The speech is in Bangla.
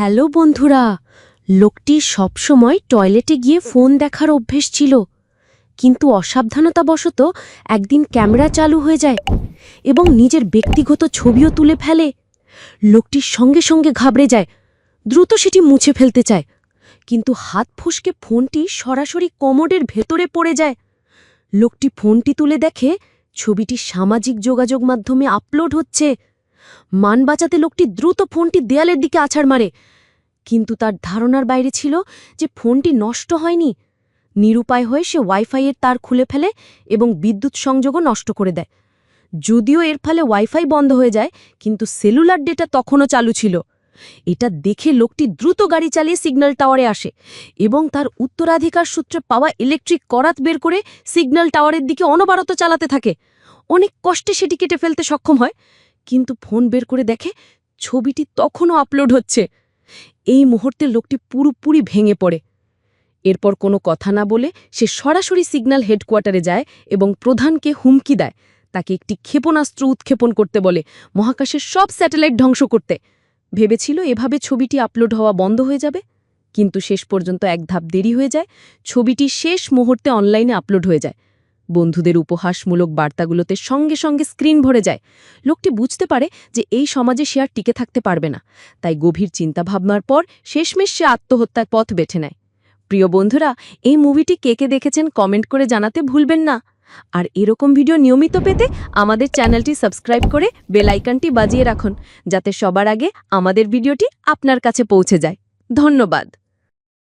হ্যালো বন্ধুরা, লোকটির সবসময় টয়লেটে গিয়ে ফোন দেখার অভ্যেস ছিল, কিন্তু অসাবধানতাবশত একদিন ক্যামেরা চালু হয়ে যায় এবং নিজের ব্যক্তিগত ছবিও তুলে ফেলে। লোকটির সঙ্গে সঙ্গে ঘাবড়ে যায়, দ্রুত সেটি মুছে ফেলতে চায়, কিন্তু হাত ফসকে ফোনটি সরাসরি কমোডের ভেতরে পড়ে যায়। লোকটি ফোনটি তুলে দেখে ছবিটি সামাজিক যোগাযোগ মাধ্যমে আপলোড হচ্ছে। মান বাঁচাতে লোকটি দ্রুত ফোনটি দেয়ালের দিকে আছাড় মারে, কিন্তু তার ধারণার বাইরে ছিল যে ফোনটি নষ্ট হয়নি। নিরুপায় হয়ে সে ওয়াইফাইয়ের তার খুলে ফেলে এবং বিদ্যুৎ সংযোগও নষ্ট করে দেয়। যদিও এর ফলে ওয়াইফাই বন্ধ হয়ে যায়, কিন্তু সেলুলার ডেটা তখনও চালু ছিল। এটা দেখে লোকটি দ্রুত গাড়ি চালিয়ে সিগন্যাল টাওয়ারে আসে এবং তার উত্তরাধিকার সূত্রে পাওয়া ইলেকট্রিক করাত বের করে সিগন্যাল টাওয়ারের দিকে অনবরত চালাতে থাকে। অনেক কষ্টে সেটি কেটে ফেলতে সক্ষম হয়, কিন্তু ফোন বের করে দেখে ছবিটি তখনও আপলোড হচ্ছে। এই মুহূর্তে লোকটি পুরোপুরি ভেঙে পড়ে। এরপর কোনো কথা না বলে সে সরাসরি সিগন্যাল হেডকোয়ার্টারে যায় এবং প্রধানকে হুমকি দেয়, তাকে একটি ক্ষেপণাস্ত্র উৎক্ষেপণ করতে বলে, মহাকাশের সব স্যাটেলাইট ধ্বংস করতে। ভেবেছিল এভাবে ছবিটি আপলোড হওয়া বন্ধ হয়ে যাবে, কিন্তু শেষ পর্যন্ত এক ধাপ দেরি হয়ে যায়। ছবিটি শেষ মুহূর্তে অনলাইনে আপলোড হয়ে যায়। বন্ধুদের উপহাসমূলক বার্তাগুলোতে সঙ্গে সঙ্গে স্ক্রিন ভরে যায়। লোকটি বুঝতে পারে যে এই সমাজে সে আর টিকে থাকতে পারবে না, তাই গভীর চিন্তাভাবনার পর শেষমেশ সে আত্মহত্যার পথ বেছে নেয়। প্রিয় বন্ধুরা, এই মুভিটি কে কে দেখেছেন কমেন্ট করে জানাতে ভুলবেন না। আর এরকম ভিডিও নিয়মিত পেতে আমাদের চ্যানেলটি সাবস্ক্রাইব করে বেল আইকনটি বাজিয়ে রাখুন, যাতে সবার আগে আমাদের ভিডিওটি আপনার কাছে পৌঁছে যায়। ধন্যবাদ।